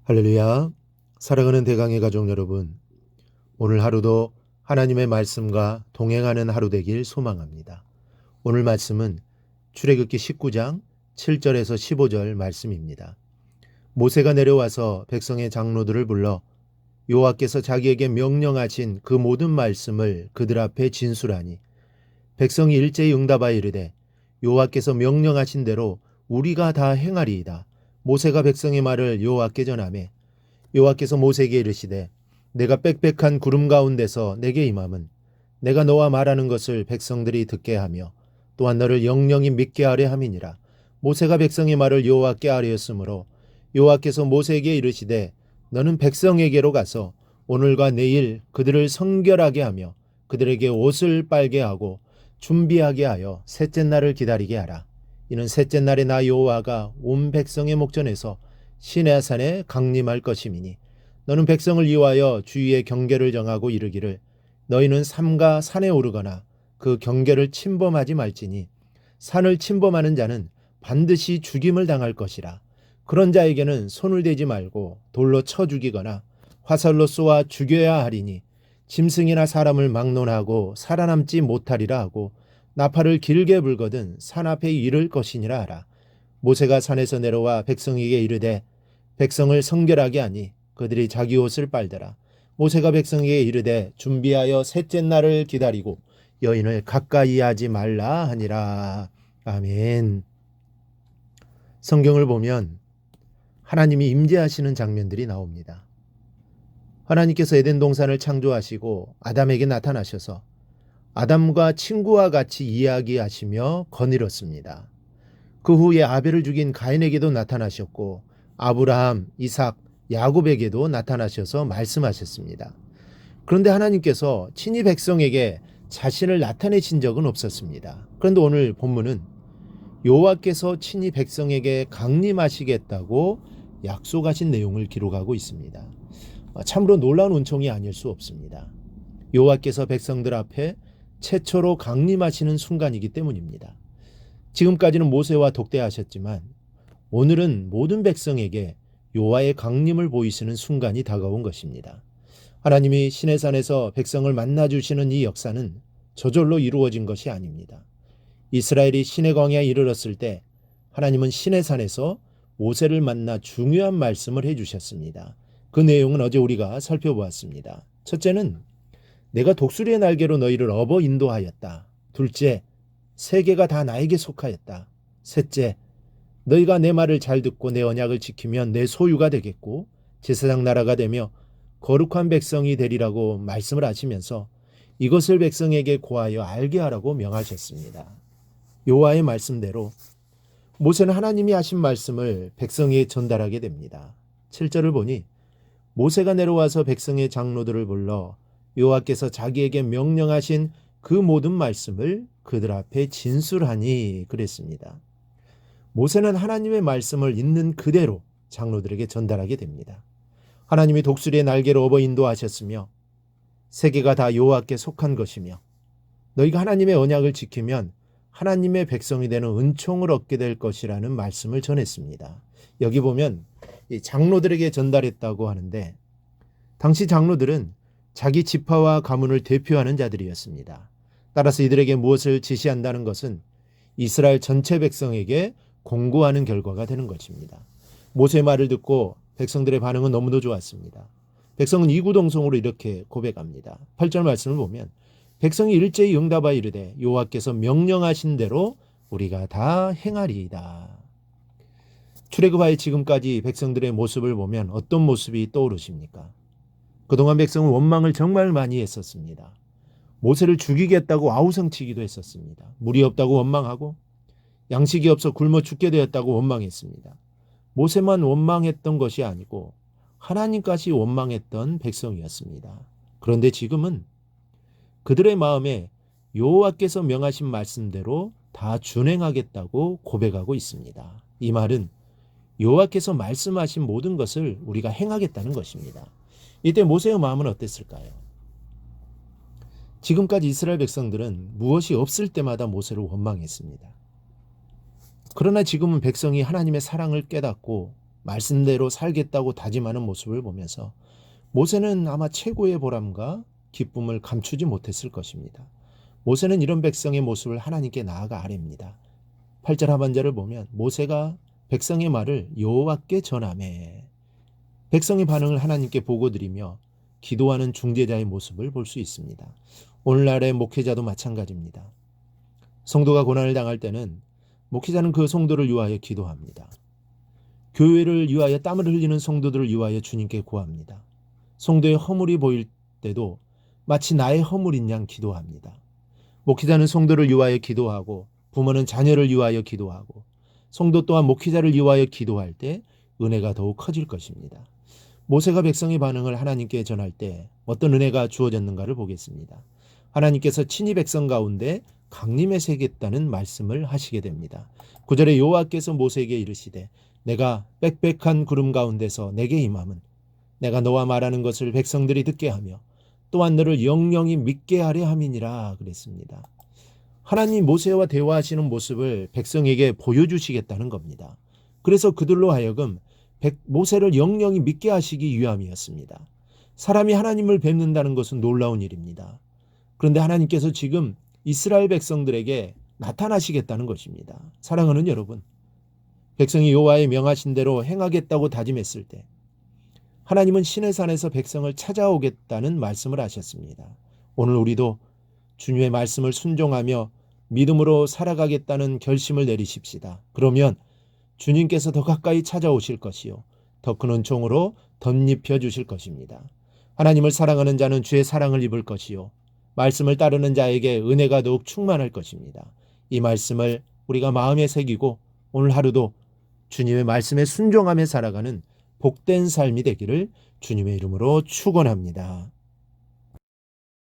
할렐루야. 사랑하는 대강의 가족 여러분, 오늘 하루도 하나님의 말씀과 동행하는 하루 되길 소망합니다. 오늘 말씀은 출애굽기 19장 7절에서 15절 말씀입니다. 모세가 내려와서 백성의 장로들을 불러 여호와께서 자기에게 명령하신 그 모든 말씀을 그들 앞에 진술하니 백성이 일제히 응답하여 이르되 여호와께서 명령하신 대로 우리가 다 행하리이다. 모세가 백성의 말을 여호와께 전하매 여호와께서 모세에게 이르시되 내가 빽빽한 구름 가운데서 내게 임함은 내가 너와 말하는 것을 백성들이 듣게 하며 또한 너를 영영히 믿게 하려 함이니라. 모세가 백성의 말을 여호와께 아뢰었으므로 여호와께서 모세에게 이르시되 너는 백성에게로 가서 오늘과 내일 그들을 성결하게 하며 그들에게 옷을 빨게 하고 준비하게 하여 셋째 날을 기다리게 하라. 이는 셋째 날에 나 여호와가 온 백성의 목전에서 시내산에 강림할 것임이니 너는 백성을 위하여 주위의 경계를 정하고 이르기를 너희는 삼가 산에 오르거나 그 경계를 침범하지 말지니 산을 침범하는 자는 반드시 죽임을 당할 것이라. 그런 자에게는 손을 대지 말고 돌로 쳐 죽이거나 화살로 쏘아 죽여야 하리니 짐승이나 사람을 막론하고 살아남지 못하리라 하고 나팔을 길게 불거든 산 앞에 이를 것이니라 하라. 모세가 산에서 내려와 백성에게 이르되 백성을 성결하게 하니 그들이 자기 옷을 빨더라. 모세가 백성에게 이르되 준비하여 셋째 날을 기다리고 여인을 가까이 하지 말라 하니라. 아멘. 성경을 보면 하나님이 임재하시는 장면들이 나옵니다. 하나님께서 에덴 동산을 창조하시고 아담에게 나타나셔서 아담과 친구와 같이 이야기하시며 거닐었습니다. 그 후에 아벨을 죽인 가인에게도 나타나셨고 아브라함, 이삭, 야곱에게도 나타나셔서 말씀하셨습니다. 그런데 하나님께서 친히 백성에게 자신을 나타내신 적은 없었습니다. 그런데 오늘 본문은 여호와께서 친히 백성에게 강림하시겠다고 약속하신 내용을 기록하고 있습니다. 참으로 놀라운 은총이 아닐 수 없습니다. 여호와께서 백성들 앞에 최초로 강림하시는 순간이기 때문입니다. 지금까지는 모세와 독대하셨지만 오늘은 모든 백성에게 여호와의 강림을 보이시는 순간이 다가온 것입니다. 하나님이 시내산에서 백성을 만나주시는 이 역사는 저절로 이루어진 것이 아닙니다. 이스라엘이 시내 광야에 이르렀을 때 하나님은 시내산에서 모세를 만나 중요한 말씀을 해주셨습니다. 그 내용은 어제 우리가 살펴보았습니다. 첫째는 내가 독수리의 날개로 너희를 업어 인도하였다. 둘째, 세계가 다 나에게 속하였다. 셋째, 너희가 내 말을 잘 듣고 내 언약을 지키면 내 소유가 되겠고 제사장 나라가 되며 거룩한 백성이 되리라고 말씀을 하시면서 이것을 백성에게 고하여 알게 하라고 명하셨습니다. 여호와의 말씀대로 모세는 하나님이 하신 말씀을 백성에게 전달하게 됩니다. 7절을 보니 모세가 내려와서 백성의 장로들을 불러 여호와께서 자기에게 명령하신 그 모든 말씀을 그들 앞에 진술하니 그랬습니다. 모세는 하나님의 말씀을 있는 그대로 장로들에게 전달하게 됩니다. 하나님이 독수리의 날개로 업어 인도하셨으며 세계가 다 여호와께 속한 것이며 너희가 하나님의 언약을 지키면 하나님의 백성이 되는 은총을 얻게 될 것이라는 말씀을 전했습니다. 여기 보면 장로들에게 전달했다고 하는데 당시 장로들은 자기 지파와 가문을 대표하는 자들이었습니다. 따라서 이들에게 무엇을 지시한다는 것은 이스라엘 전체 백성에게 공고하는 결과가 되는 것입니다. 모세의 말을 듣고 백성들의 반응은 너무도 좋았습니다. 백성은 이구동성으로 이렇게 고백합니다. 8절 말씀을 보면 백성이 일제히 응답하여 이르되 여호와께서 명령하신 대로 우리가 다 행하리이다. 출애굽하여 지금까지 백성들의 모습을 보면 어떤 모습이 떠오르십니까? 그동안 백성은 원망을 정말 많이 했었습니다. 모세를 죽이겠다고 아우성치기도 했었습니다. 물이 없다고 원망하고 양식이 없어 굶어 죽게 되었다고 원망했습니다. 모세만 원망했던 것이 아니고 하나님까지 원망했던 백성이었습니다. 그런데 지금은 그들의 마음에 여호와께서 명하신 말씀대로 다 준행하겠다고 고백하고 있습니다. 이 말은 여호와께서 말씀하신 모든 것을 우리가 행하겠다는 것입니다. 이때 모세의 마음은 어땠을까요? 지금까지 이스라엘 백성들은 무엇이 없을 때마다 모세를 원망했습니다. 그러나 지금은 백성이 하나님의 사랑을 깨닫고 말씀대로 살겠다고 다짐하는 모습을 보면서 모세는 아마 최고의 보람과 기쁨을 감추지 못했을 것입니다. 모세는 이런 백성의 모습을 하나님께 나아가 아뢰입니다. 8절 하반절을 보면 모세가 백성의 말을 여호와께 전하매, 백성의 반응을 하나님께 보고드리며 기도하는 중재자의 모습을 볼 수 있습니다. 오늘날의 목회자도 마찬가지입니다. 성도가 고난을 당할 때는 목회자는 그 성도를 위하여 기도합니다. 교회를 위하여 땀을 흘리는 성도들을 위하여 주님께 구합니다. 성도의 허물이 보일 때도 마치 나의 허물인 양 기도합니다. 목회자는 성도를 위하여 기도하고 부모는 자녀를 위하여 기도하고 성도 또한 목회자를 위하여 기도할 때 은혜가 더욱 커질 것입니다. 모세가 백성의 반응을 하나님께 전할 때 어떤 은혜가 주어졌는가를 보겠습니다. 하나님께서 친히 백성 가운데 강림에 새겼다는 말씀을 하시게 됩니다. 9절에 여호와께서 모세에게 이르시되 내가 빽빽한 구름 가운데서 내게 임함은 내가 너와 말하는 것을 백성들이 듣게 하며 또한 너를 영영히 믿게 하려 함이니라 그랬습니다. 하나님 모세와 대화하시는 모습을 백성에게 보여주시겠다는 겁니다. 그래서 그들로 하여금 모세를 영영히 믿게 하시기 위함이었습니다. 사람이 하나님을 뵙는다는 것은 놀라운 일입니다. 그런데 하나님께서 지금 이스라엘 백성들에게 나타나시겠다는 것입니다. 사랑하는 여러분, 백성이 여호와의 명하신 대로 행하겠다고 다짐했을 때 하나님은 시내산에서 백성을 찾아오겠다는 말씀을 하셨습니다. 오늘 우리도 주님의 말씀을 순종하며 믿음으로 살아가겠다는 결심을 내리십시다. 그러면 주님께서 더 가까이 찾아오실 것이요 더 큰 은총으로 덧입혀 주실 것입니다. 하나님을 사랑하는 자는 주의 사랑을 입을 것이요 말씀을 따르는 자에게 은혜가 더욱 충만할 것입니다. 이 말씀을 우리가 마음에 새기고 오늘 하루도 주님의 말씀에 순종하며 살아가는 복된 삶이 되기를 주님의 이름으로 축원합니다.